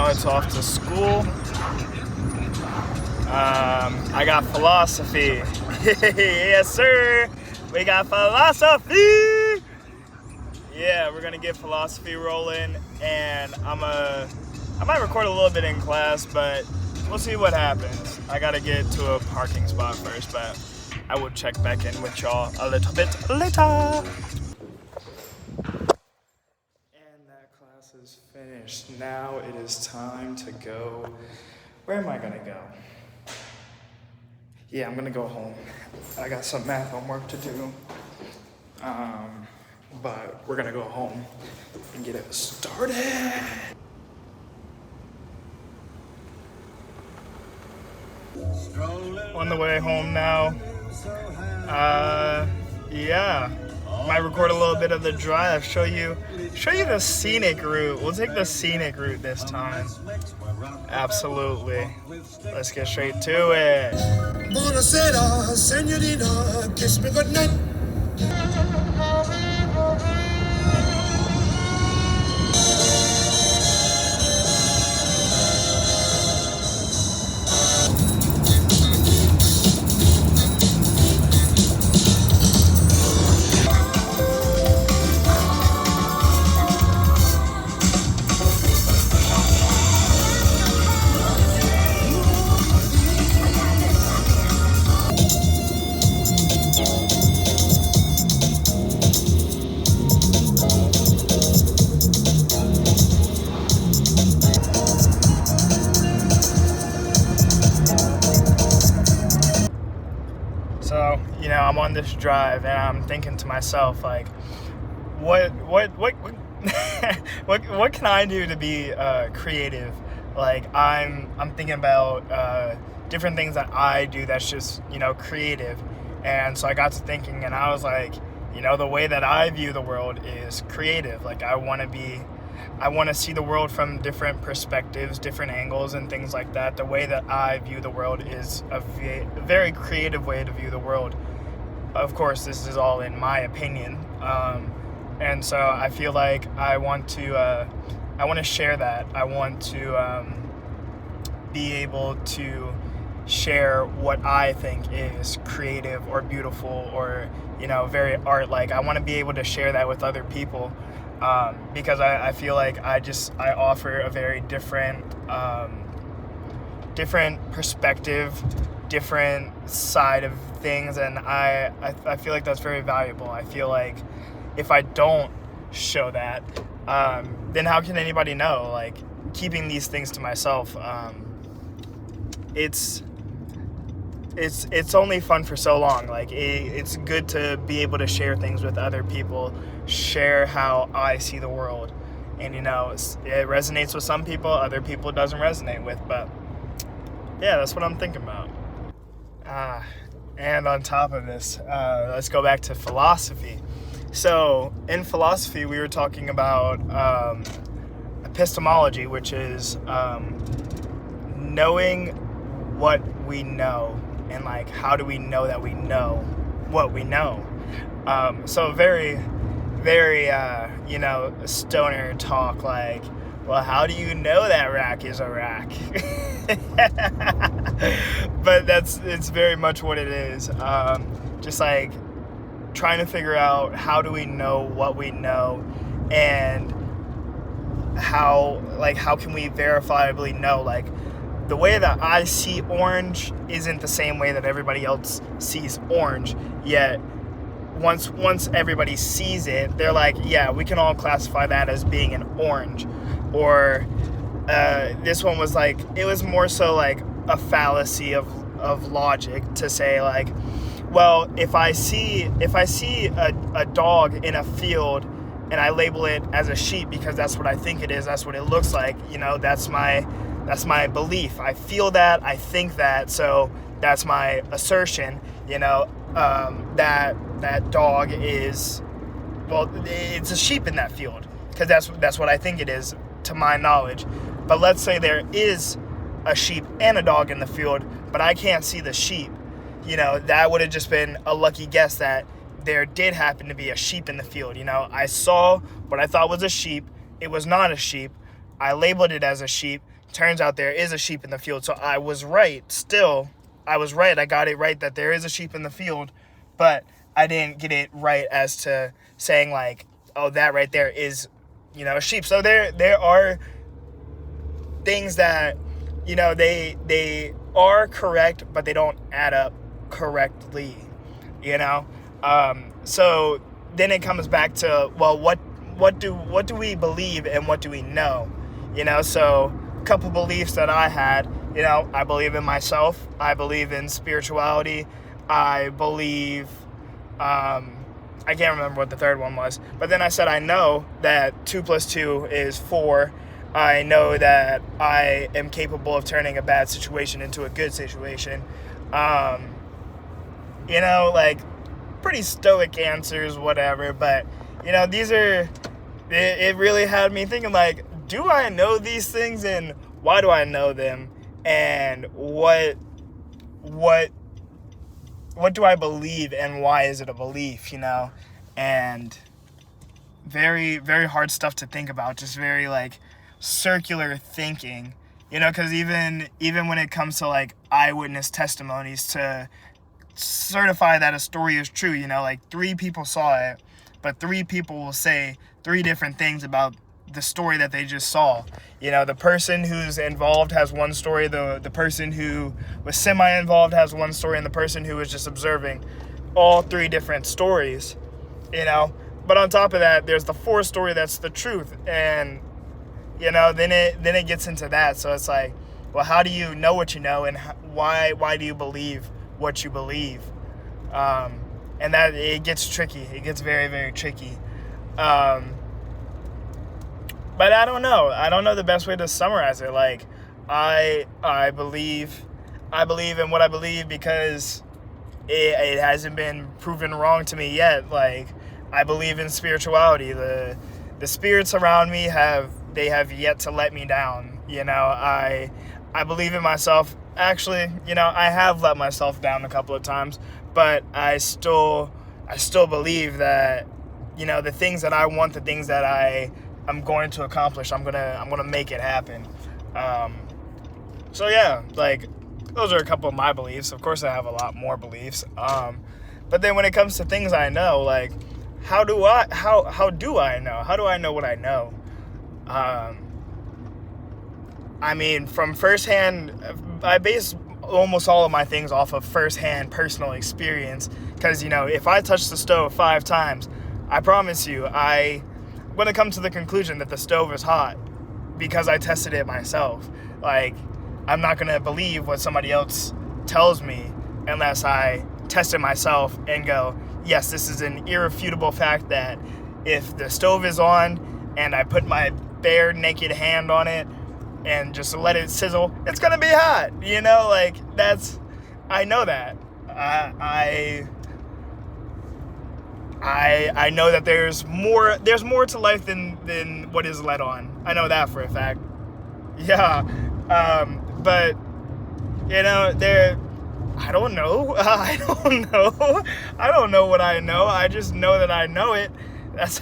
now it's off to school. I got philosophy. Yes, sir. We got philosophy. Yeah, we're gonna get philosophy rolling, and I might record a little bit in class, but we'll see what happens. I gotta get to a parking spot first, but I will check back in with y'all a little bit later. And that class is finished. Now it is time to go. Where am I gonna go? Yeah, I'm gonna go home. I got some math homework to do. But we're gonna go home and get it started. On the way home now. Yeah. Might record a little bit of the drive, show you the scenic route. We'll take the scenic route this time. Absolutely. Let's get straight to it. Buonasera, senorina, kiss me goodnight. So, I'm on this drive and I'm thinking to myself, like, what can I do to be creative? Like, I'm thinking about different things that I do that's just, creative. And so I got to thinking, and I was like, the way that I view the world is creative. Like, I want to see the world from different perspectives, different angles, and things like that. The way that I view the world is a very creative way to view the world. Of course, this is all in my opinion, and so I feel like I want to share that. I want to be able to share what I think is creative or beautiful or very art-like. I want to be able to share that with other people. Because I feel like I offer a very different perspective, different side of things, and I feel like that's very valuable. I feel like if I don't show that, then how can anybody know? Like, keeping these things to myself, it's only fun for so long. Like, it's good to be able to share things with other people, share how I see the world. And, it resonates with some people, other people it doesn't resonate with. But, yeah, that's what I'm thinking about. And on top of this, let's go back to philosophy. So, in philosophy, we were talking about epistemology, which is knowing what we know. And, like, how do we know that we know what we know? So very, very, stoner talk, like, well, how do you know that rack is a rack? But it's very much what it is. Just, like, trying to figure out how do we know what we know, and how can we verifiably know, like, the way that I see orange isn't the same way that everybody else sees orange, yet once everybody sees it, they're like, yeah, we can all classify that as being an orange. Or this one was like, it was more so like a fallacy of logic to say, like, well, if I see a dog in a field and I label it as a sheep because that's what I think it is, that's what it looks like, that's my belief. I feel that, I think that, so that's my assertion, that dog is, well, it's a sheep in that field, because that's what I think it is, to my knowledge. But let's say there is a sheep and a dog in the field, but I can't see the sheep. That would have just been a lucky guess that there did happen to be a sheep in the field. I saw what I thought was a sheep. It was not a sheep. I labeled it as a sheep. turns out there is a sheep in the field. So I was right. Still, I was right. I got it right that there is a sheep in the field, but I didn't get it right as to saying like, oh, that right there is, a sheep. So there are things that, they are correct, but they don't add up correctly, So then it comes back to, well, what do we believe and what do we know? So a couple beliefs that I had, I believe in myself. I believe in spirituality. I believe, I can't remember what the third one was, but then I said, I know that 2 + 2 is 4. I know that I am capable of turning a bad situation into a good situation. Like pretty stoic answers, whatever, but these are, it really had me thinking like, do I know these things and why do I know them, and what do I believe and why is it a belief, and very, very hard stuff to think about, just very like circular thinking, because even when it comes to like eyewitness testimonies to certify that a story is true, like 3 people saw it, but 3 people will say 3 different things about the story that they just saw. The person who's involved has one story, the person who was semi-involved has one story, and the person who was just observing, all 3 different stories, But on top of that, there's the 4th story that's the truth, and then it gets into that. So it's like, well, how do you know what you know, and why do you believe what you believe? And that it gets tricky. It gets very, very tricky. But I don't know. I don't know the best way to summarize it. Like, I believe in what I believe because it hasn't been proven wrong to me yet. Like, I believe in spirituality. The spirits around me have yet to let me down. I believe in myself. Actually, I have let myself down a couple of times, but I still believe that, the things that I want, the things that I'm going to accomplish, I'm gonna make it happen. So yeah, like, those are a couple of my beliefs. Of course, I have a lot more beliefs. But then when it comes to things I know, like, how do I know? How do I know what I know? I mean, from firsthand, I base almost all of my things off of firsthand personal experience. Because, if I touch the stove 5 times, I promise you, I'm going to come to the conclusion that the stove is hot because I tested it myself. Like, I'm not going to believe what somebody else tells me unless I test it myself and go, yes, this is an irrefutable fact that if the stove is on and I put my bare naked hand on it and just let it sizzle, it's gonna be hot, like, I know that. I know that there's more to life than what is let on. I know that for a fact. Yeah. But I don't know. I don't know what I know. I just know that I know it. That's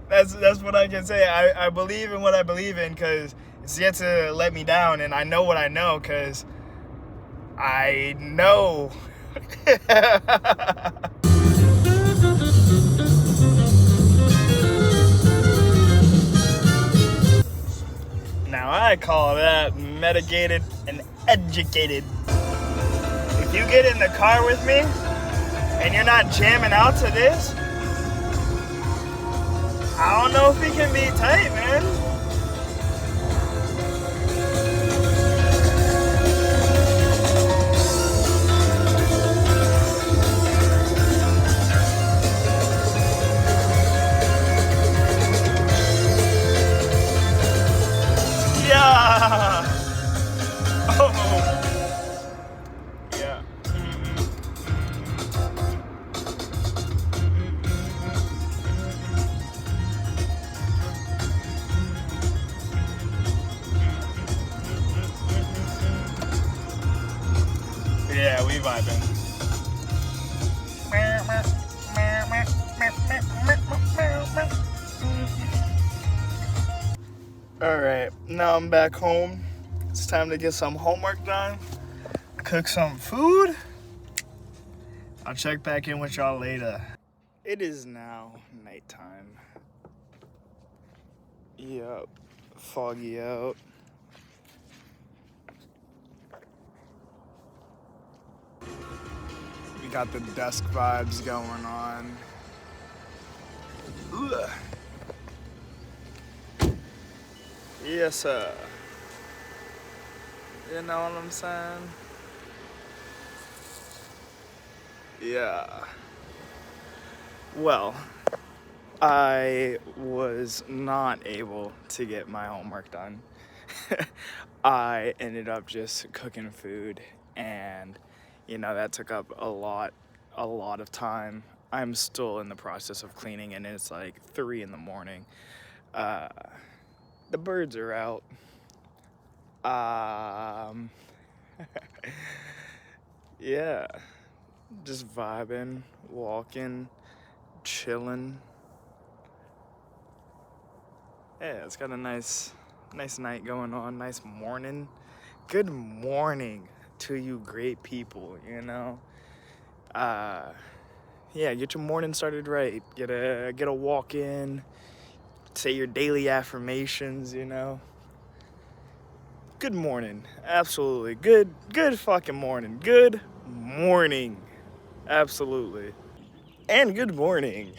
that's what I can say. I believe in what I believe in because it's yet to let me down, and I know what I know because I know. Now I call that mitigated and educated. If you get in the car with me and you're not jamming out to this, I don't know if we can be tight, man. Yeah. Oh. Yeah. Yeah, we vibing. Alright, now I'm back home. It's time to get some homework done, cook some food. I'll check back in with y'all later. It is now nighttime. Yup, foggy out. We got the dusk vibes going on. Ugh. Yes, sir. You know what I'm saying? Yeah. Well, I was not able to get my homework done. I ended up just cooking food, and that took up a lot of time. I'm still in the process of cleaning, and it's like 3 in the morning. The birds are out. Yeah, just vibing, walking, chilling. Yeah, it's got a nice night going on, nice morning. Good morning to you great people, Yeah, get your morning started right. Get a walk in, say your daily affirmations, Good morning. Absolutely. Good fucking morning. Good morning. Absolutely. And good morning.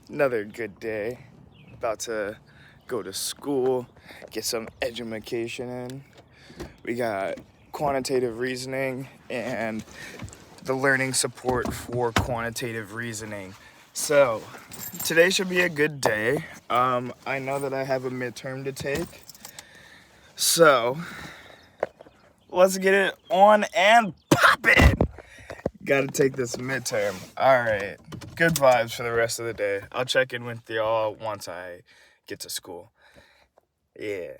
Another good day. About to go to school, get some education in. We got quantitative reasoning and the learning support for quantitative reasoning. So, today should be a good day. I know that I have a midterm to take. So, let's get it on and poppin'! Gotta take this midterm. Alright. Good vibes for the rest of the day. I'll check in with y'all once I get to school. Yeah.